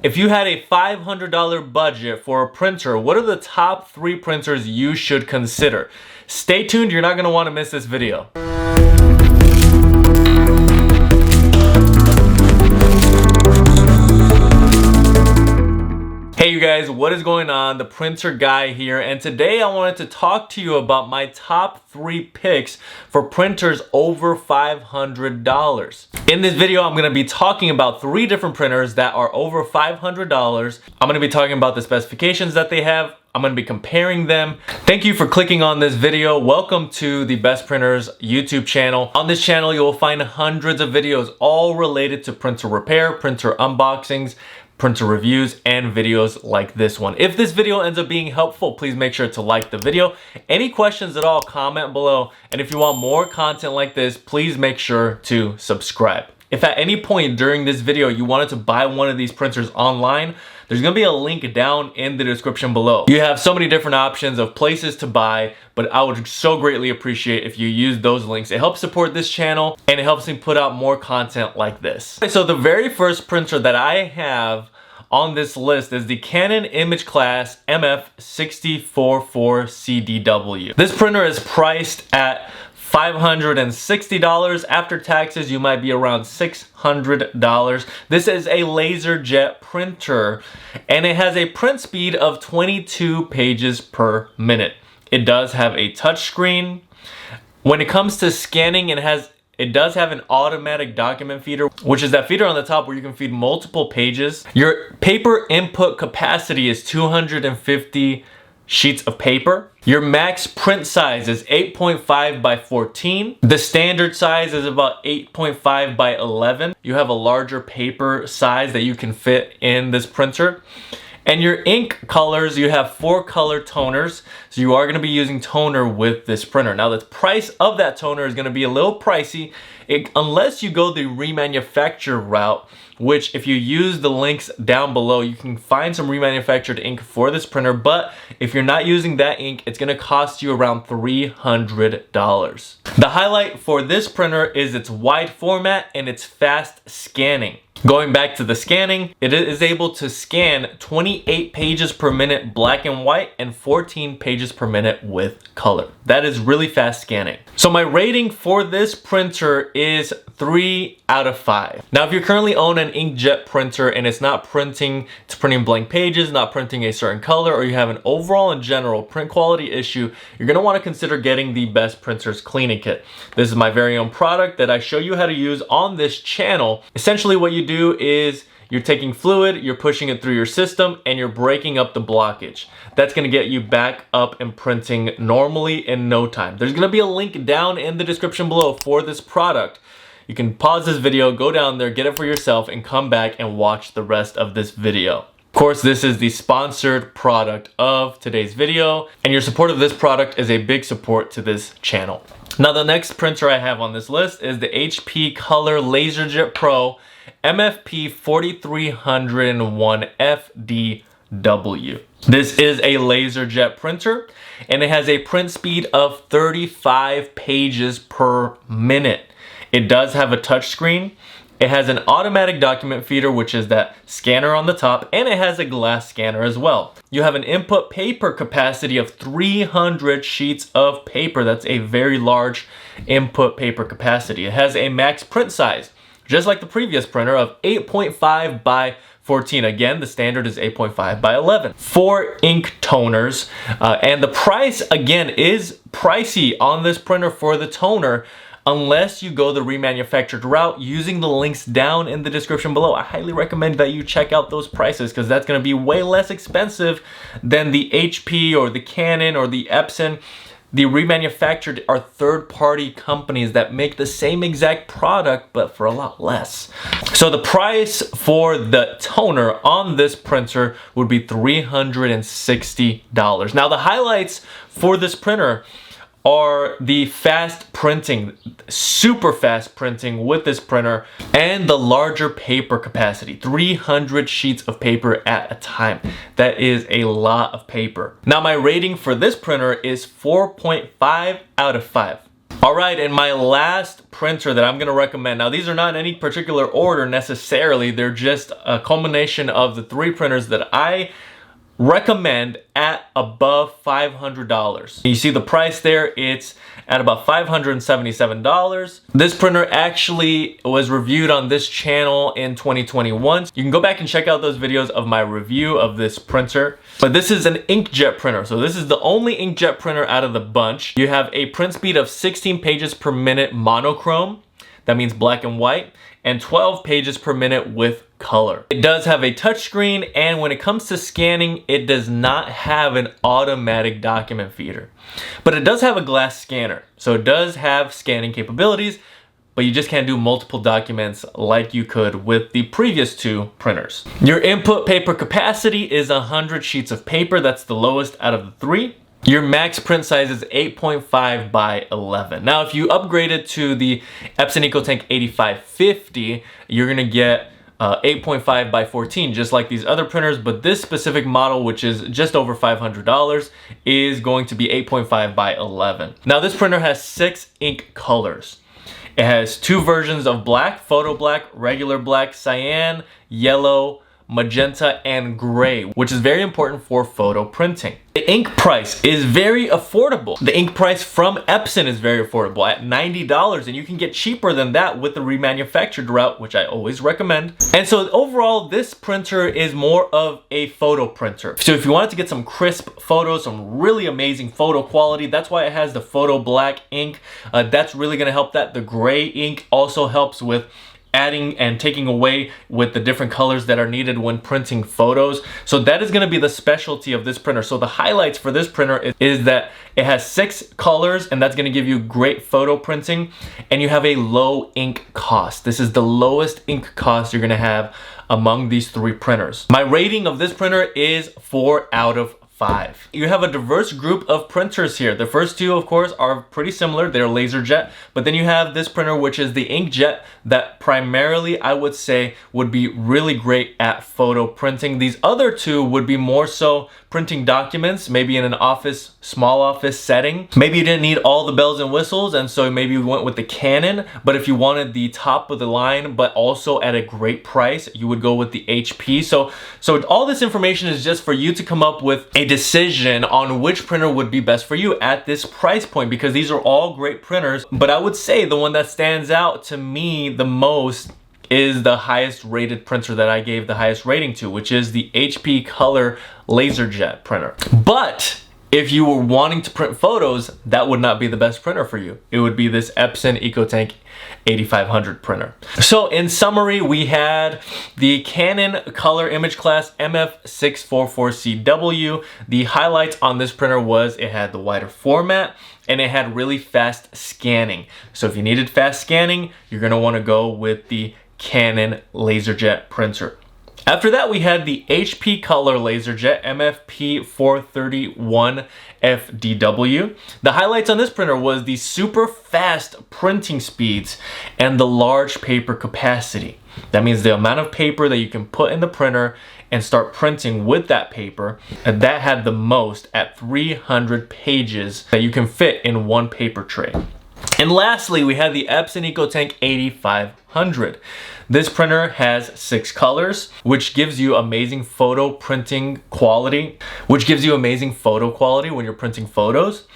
If you had a $500 budget for a printer, what are the top 3 printers you should consider? Stay tuned, you're not going to want to miss this video. Hey you guys, what is going on? The Printer Guy here, and today I wanted to talk to you about my top 3 picks for printers over $500. In this video, I'm going to be talking about 3 different printers that are over $500. I'm going to be talking about the specifications that they have. I'm going to be comparing them. Thank you for clicking on this video. Welcome to the Best Printers YouTube channel. On this channel, you will find hundreds of videos all related to printer repair, printer unboxings, printer reviews, and videos like this one. If this video ends up being helpful, please make sure to like the video. Any questions at all, comment below. And if you want more content like this, please make sure to subscribe. If at any point during this video you wanted to buy one of these printers online, there's gonna be a link down in the description below. You have so many different options of places to buy, but I would so greatly appreciate if you use those links. It helps support this channel and it helps me put out more content like this. So the very first printer that I have on this list is the Canon Image Class MF644CDW. This printer is priced at $560. After taxes, you might be around $600. This is a LaserJet printer, and it has a print speed of 22 pages per minute. It does have a touchscreen. When it comes to scanning, it does have an automatic document feeder, which is that feeder on the top where you can feed multiple pages. Your paper input capacity is 250 sheets of paper. Your max print size is 8.5 by 14. The standard size is about 8.5 by 11. You have a larger paper size that you can fit in this printer. And your ink colors, you have 4 color toners. So you are gonna be using toner with this printer. Now the price of that toner is gonna be a little pricey unless you go the remanufacture route, which if you use the links down below, you can find some remanufactured ink for this printer. But if you're not using that ink, it's gonna cost you around $300. The highlight for this printer is its wide format and its fast scanning. Going back to the scanning, it is able to scan 28 pages per minute black and white and 14 pages per minute with color. That is really fast scanning. So my rating for this printer is 3 out of 5. Now, if you currently own an inkjet printer and it's printing blank pages, not printing a certain color, or you have an overall and general print quality issue, you're gonna wanna consider getting the Best Printers Cleaning Kit. This is my very own product that I show you how to use on this channel. Essentially what you do is you're taking fluid, you're pushing it through your system, and you're breaking up the blockage. That's gonna get you back up and printing normally in no time. There's gonna be a link down in the description below for this product. You can pause this video, go down there, get it for yourself, and come back and watch the rest of this video. Of course, this is the sponsored product of today's video, and your support of this product is a big support to this channel. Now, the next printer I have on this list is the HP Color LaserJet Pro MFP 4301 FDW. This is a LaserJet printer, and it has a print speed of 35 pages per minute. It does have a touchscreen. It has an automatic document feeder, which is that scanner on the top, and it has a glass scanner as well. You have an input paper capacity of 300 sheets of paper. That's a very large input paper capacity. It has a max print size, just like the previous printer, of 8.5 by 14. Again, the standard is 8.5 by 11. 4 ink toners, and the price, again, is pricey on this printer for the toner, unless you go the remanufactured route using the links down in the description below. I highly recommend that you check out those prices because that's going to be way less expensive than the HP or the Canon or the Epson. The remanufactured are third-party companies that make the same exact product but for a lot less. So the price for the toner on this printer would be $360. Now the highlights for this printer are the fast printing, super fast printing with this printer, and the larger paper capacity, 300 sheets of paper at a time. That is a lot of paper. Now my rating for this printer is 4.5 out of 5. All right, and my last printer that I'm gonna recommend. Now, these are not in any particular order necessarily. They're just a culmination of the 3 printers that I recommend at above $500. You see the price there, it's at about $577. This printer actually was reviewed on this channel in 2021. You can go back and check out those videos of my review of this printer. But this is an inkjet printer. So this is the only inkjet printer out of the bunch. You have a print speed of 16 pages per minute monochrome. That means black and white, and 12 pages per minute with color. It does have a touchscreen, and when it comes to scanning, it does not have an automatic document feeder. But it does have a glass scanner, so it does have scanning capabilities, but you just can't do multiple documents like you could with the previous 2 printers. Your input paper capacity is 100 sheets of paper. That's the lowest out of the 3. Your max print size is 8.5 by 11. Now, if you upgrade it to the Epson EcoTank 8550, you're gonna get 8.5 by 14, just like these other printers, but this specific model, which is just over $500, is going to be 8.5 by 11. Now, this printer has 6 ink colors. It has 2 versions of black, photo black, regular black, cyan, yellow, magenta, and gray, which is very important for photo printing. The ink price is very affordable. The ink price from Epson is very affordable at $90, and you can get cheaper than that with the remanufactured route, which I always recommend. And so overall, this printer is more of a photo printer. So if you wanted to get some crisp photos, some really amazing photo quality, that's why it has the photo black ink. That's really gonna help that. The gray ink also helps with adding and taking away with the different colors that are needed when printing photos. So that is going to be the specialty of this printer. So the highlights for this printer is that it has 6 colors, and that's going to give you great photo printing, and you have a low ink cost. This is the lowest ink cost you're going to have among these 3 printers. My rating of this printer is 4 out of 5. You have a diverse group of printers here. The first 2, of course, are pretty similar. They're LaserJet, but then you have this printer, which is the inkjet, that primarily I would say would be really great at photo printing. These other 2 would be more so printing documents, maybe in an office, small office setting. Maybe you didn't need all the bells and whistles, and so maybe you went with the Canon, but if you wanted the top of the line, but also at a great price, you would go with the HP. So all this information is just for you to come up with a decision on which printer would be best for you at this price point, because these are all great printers. But I would say the one that stands out to me the most is the highest rated printer that I gave the highest rating to, which is the HP Color LaserJet printer. But if you were wanting to print photos, that would not be the best printer for you. It would be this Epson EcoTank 8500 printer. So in summary, we had the Canon Color Image Class MF644CW. The highlights on this printer was it had the wider format, and it had really fast scanning. So if you needed fast scanning, you're gonna wanna go with the Canon LaserJet printer. After that, we had the HP Color LaserJet MFP431FDW. The highlights on this printer was the super fast printing speeds and the large paper capacity. That means the amount of paper that you can put in the printer and start printing with that paper, and that had the most at 300 pages that you can fit in one paper tray. And lastly, we had the Epson EcoTank 8500. This printer has 6 colors, which gives you amazing photo printing quality, when you're printing photos,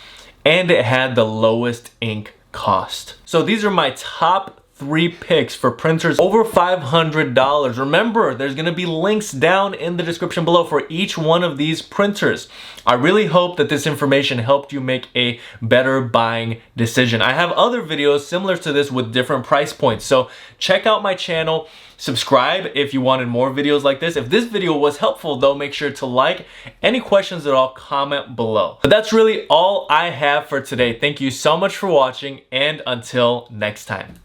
and it had the lowest ink cost. So these are my top 3 picks for printers over $500. Remember, there's gonna be links down in the description below for each one of these printers. I really hope that this information helped you make a better buying decision. I have other videos similar to this with different price points, so check out my channel. Subscribe if you wanted more videos like this. If this video was helpful though, make sure to like. Any questions at all, comment below. But that's really all I have for today. Thank you so much for watching, and until next time.